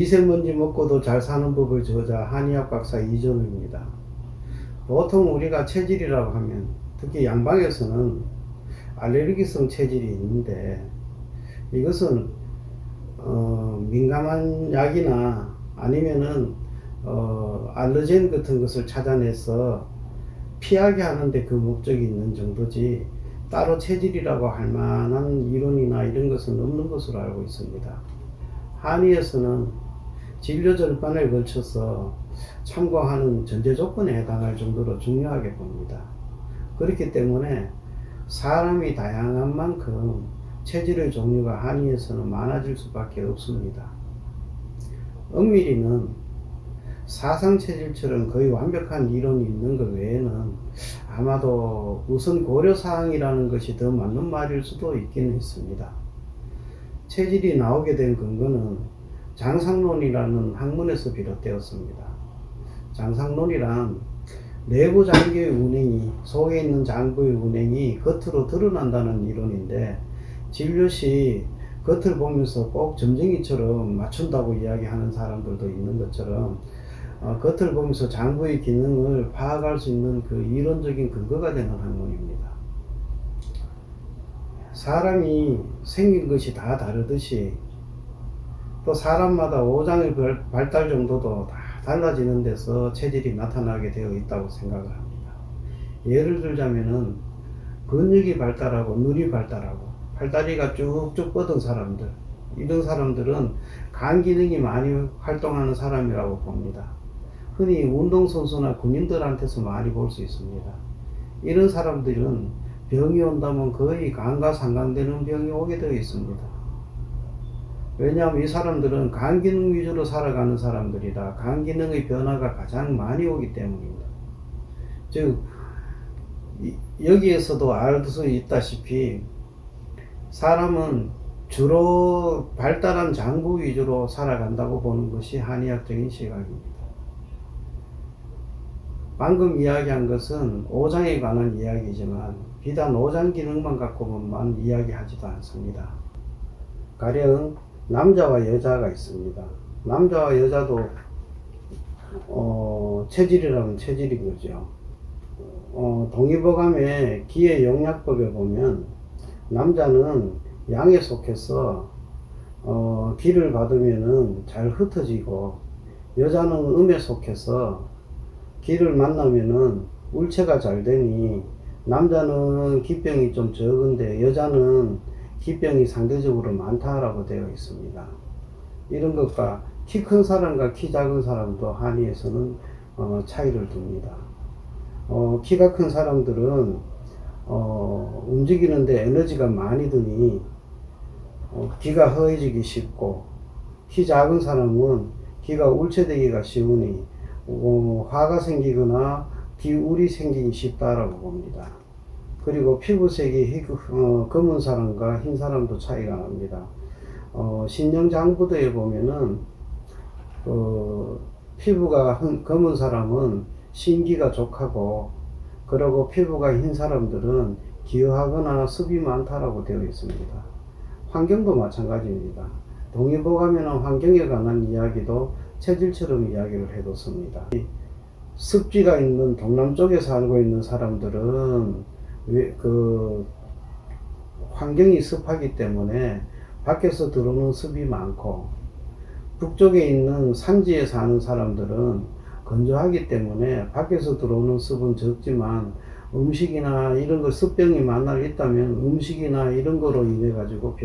미세먼지 먹고도 잘 사는 법을 저자 한의학 박사 이전우입니다. 보통 우리가 체질이라고 하면 특히 양방에서는 알레르기성 체질이 있는데 이것은 민감한 약이나 아니면은 알러젠 같은 것을 찾아내서 피하게 하는데 그 목적이 있는 정도지 따로 체질이라고 할 만한 이론이나 이런 것은 없는 것으로 알고 있습니다. 한의에서는 진료 절반에 걸쳐서 참고하는 전제 조건에 해당할 정도로 중요하게 봅니다. 그렇기 때문에 사람이 다양한 만큼 체질의 종류가 한의에서는 많아질 수밖에 없습니다. 엄밀히는 사상체질처럼 거의 완벽한 이론이 있는 것 외에는 아마도 우선 고려사항이라는 것이 더 맞는 말일 수도 있기는 있습니다. 체질이 나오게 된 근거는 장상론이라는 학문에서 비롯되었습니다. 장상론이란 내부 장기의 운행이, 속에 있는 장부의 운행이 겉으로 드러난다는 이론인데, 진료시 겉을 보면서 꼭 점쟁이처럼 맞춘다고 이야기하는 사람들도 있는 것처럼 겉을 보면서 장부의 기능을 파악할 수 있는 그 이론적인 근거가 되는 학문입니다. 사람이 생긴 것이 다 다르듯이 또 사람마다 오장의 발달 정도도 다 달라지는 데서 체질이 나타나게 되어 있다고 생각을 합니다. 예를 들자면은 근육이 발달하고 눈이 발달하고 팔다리가 쭉쭉 뻗은 사람들, 이런 사람들은 간 기능이 많이 활동하는 사람이라고 봅니다. 흔히 운동선수나 군인들한테서 많이 볼 수 있습니다. 이런 사람들은 병이 온다면 거의 간과 상관되는 병이 오게 되어 있습니다. 왜냐하면 이 사람들은 간 기능 위주로 살아가는 사람들이라 간 기능의 변화가 가장 많이 오기 때문입니다. 즉 여기에서도 알 수 있다시피 사람은 주로 발달한 장부 위주로 살아간다고 보는 것이 한의학적인 시각입니다. 방금 이야기한 것은 오장에 관한 이야기지만 비단 오장 기능만 갖고만 이야기하지도 않습니다. 가령 남자와 여자가 있습니다. 남자와 여자도 체질이라면 체질인 거죠. 동의보감의 기의 용약법에 보면 남자는 양에 속해서 기를 받으면은 잘 흩어지고, 여자는 음에 속해서 기를 만나면은 울체가 잘 되니 남자는 기병이 좀 적은데 여자는 기병이 상대적으로 많다라고 되어 있습니다. 이런 것과 키 큰 사람과 키 작은 사람도 한의에서는 차이를 둡니다. 키가 큰 사람들은 움직이는데 에너지가 많이 드니 기가 허해지기 쉽고, 키 작은 사람은 기가 울체되기가 쉬우니 화가 생기거나 기울이 생기기 쉽다라고 봅니다. 그리고 피부색이 검은 사람과 흰 사람도 차이가 납니다. 신령장부도에 보면은 피부가 검은 사람은 신기가 족하고, 그리고 피부가 흰 사람들은 기어하거나 습이 많다라고 되어 있습니다. 환경도 마찬가지입니다. 동의보감에는 환경에 관한 이야기도 체질처럼 이야기를 해뒀습니다. 습지가 있는 동남쪽에 살고 있는 사람들은 그 환경이 습하기 때문에 밖에서 들어오는 습이 많고, 북쪽에 있는 산지에 사는 사람들은 건조하기 때문에 밖에서 들어오는 습은 적지만 음식이나 이런 거 습병이 만날 있다면 음식이나 이런 거로 인해 가지고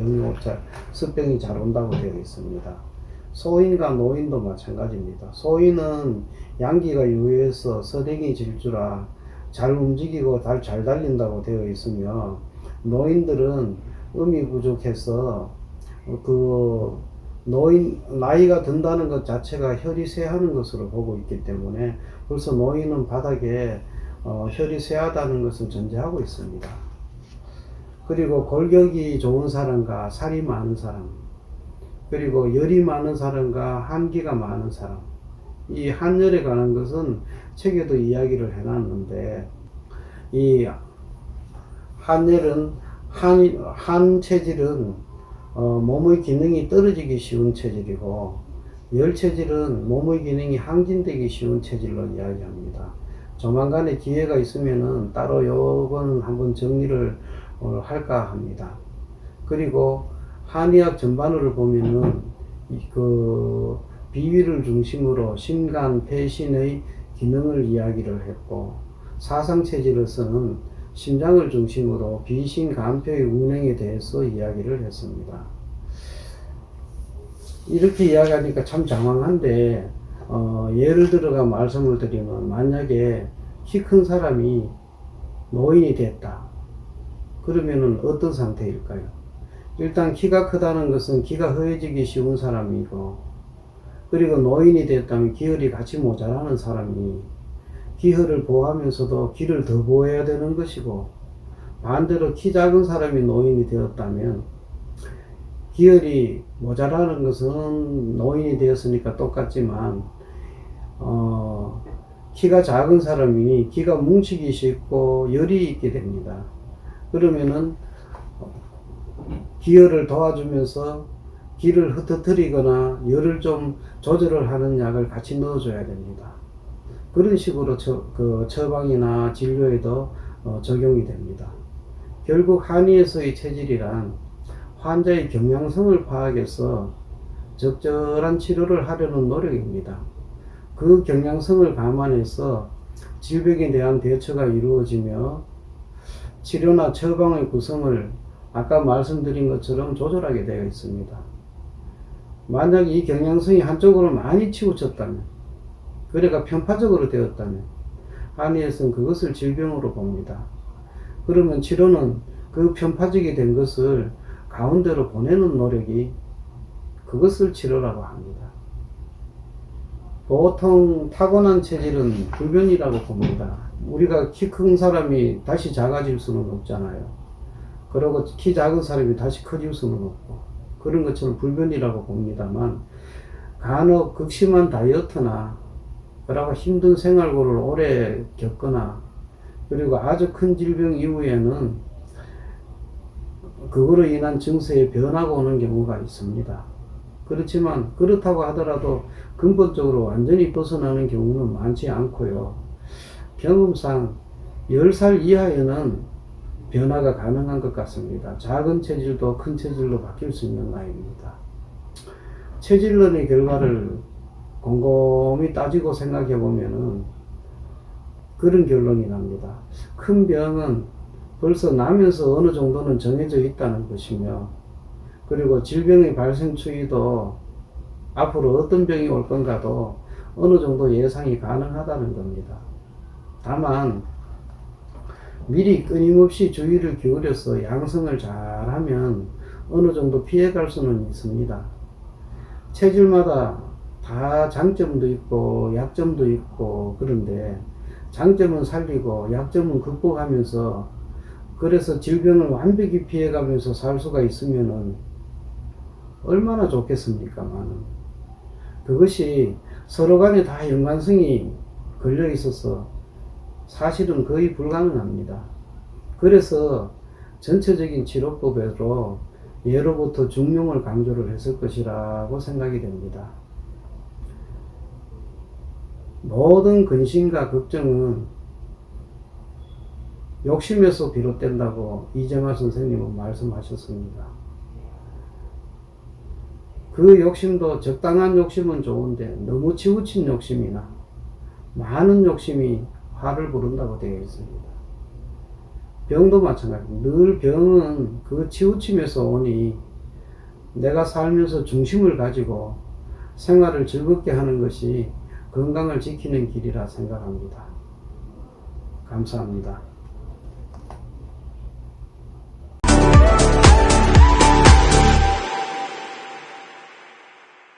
습병이 잘 온다고 되어 있습니다. 소인과 노인도 마찬가지입니다. 소인은 양기가 유해해서 서댕이 질주라 잘 움직이고 잘 달린다고 되어 있으며, 노인들은 음이 부족해서 나이가 든다는 것 자체가 혈이 쇠하는 것으로 보고 있기 때문에 벌써 노인은 바닥에 혈이 쇠하다는 것을 전제하고 있습니다. 그리고 골격이 좋은 사람과 살이 많은 사람, 그리고 열이 많은 사람과 한기가 많은 사람, 이 한열에 관한 것은 책에도 이야기를 해놨는데, 이 한열은 한 체질은 몸의 기능이 떨어지기 쉬운 체질이고, 열 체질은 몸의 기능이 항진되기 쉬운 체질로 이야기합니다. 조만간에 기회가 있으면은 따로 요건 한번 정리를 할까 합니다. 그리고 한의학 전반을 보면은 그 비위를 중심으로 심간, 폐신의 기능을 이야기를 했고, 사상 체질에서는 심장을 중심으로 비신, 간표의 운행에 대해서 이야기를 했습니다. 이렇게 이야기하니까 참 장황한데, 예를 들어가 말씀을 드리면, 만약에 키 큰 사람이 노인이 됐다. 그러면은 어떤 상태일까요? 일단 키가 크다는 것은 기가 허해지기 쉬운 사람이고, 그리고 노인이 됐다면 기혈이 같이 모자라는 사람이 기혈을 보호하면서도 기를 더 보호해야 되는 것이고, 반대로 키 작은 사람이 노인이 되었다면 기혈이 모자라는 것은 노인이 되었으니까 똑같지만 키가 작은 사람이 기가 뭉치기 쉽고 열이 있게 됩니다. 그러면은 기혈을 도와주면서 기를 흩어뜨리거나 열을 좀 조절을 하는 약을 같이 넣어줘야 됩니다. 그런 식으로 처방이나 진료에도 적용이 됩니다. 결국 한의에서의 체질이란 환자의 경향성을 파악해서 적절한 치료를 하려는 노력입니다. 그 경향성을 감안해서 질병에 대한 대처가 이루어지며 치료나 처방의 구성을 아까 말씀드린 것처럼 조절하게 되어 있습니다. 만약 이 경향성이 한쪽으로 많이 치우쳤다면, 그래가 편파적으로 되었다면 한의에서는 그것을 질병으로 봅니다. 그러면 치료는 그 편파적이 된 것을 가운데로 보내는 노력이 그것을 치료라고 합니다. 보통 타고난 체질은 불변이라고 봅니다. 우리가 키 큰 사람이 다시 작아질 수는 없잖아요. 그리고 키 작은 사람이 다시 커질 수는 없고, 그런 것처럼 불변이라고 봅니다만, 간혹 극심한 다이어트나 그러고 힘든 생활고를 오래 겪거나, 그리고 아주 큰 질병 이후에는 그거로 인한 증세에 변화가 오는 경우가 있습니다. 그렇지만 그렇다고 하더라도 근본적으로 완전히 벗어나는 경우는 많지 않고요. 경험상 10살 이하에는 변화가 가능한 것 같습니다. 작은 체질도 큰 체질로 바뀔 수 있는 나이입니다. 체질론의 결과를 곰곰이 따지고 생각해 보면은 그런 결론이 납니다. 큰 병은 벌써 나면서 어느 정도는 정해져 있다는 것이며, 그리고 질병의 발생 추이도 앞으로 어떤 병이 올 건가도 어느 정도 예상이 가능하다는 겁니다. 다만 미리 끊임없이 주의를 기울여서 양성을 잘하면 어느 정도 피해갈 수는 있습니다. 체질마다 다 장점도 있고 약점도 있고, 그런데 장점은 살리고 약점은 극복하면서, 그래서 질병을 완벽히 피해가면서 살 수가 있으면은 얼마나 좋겠습니까만, 그것이 서로 간에 다 연관성이 걸려 있어서 사실은 거의 불가능합니다. 그래서 전체적인 치료법에도 예로부터 중용을 강조를 했을 것이라고 생각이 됩니다. 모든 근심과 걱정은 욕심에서 비롯된다고 이재만 선생님은 말씀하셨습니다. 그 욕심도 적당한 욕심은 좋은데 너무 치우친 욕심이나 많은 욕심이 화를 부른다고 되어 있습니다. 병도 마찬가지입니다. 늘 병은 그 치우침에서 오니 내가 살면서 중심을 가지고 생활을 즐겁게 하는 것이 건강을 지키는 길이라 생각합니다. 감사합니다.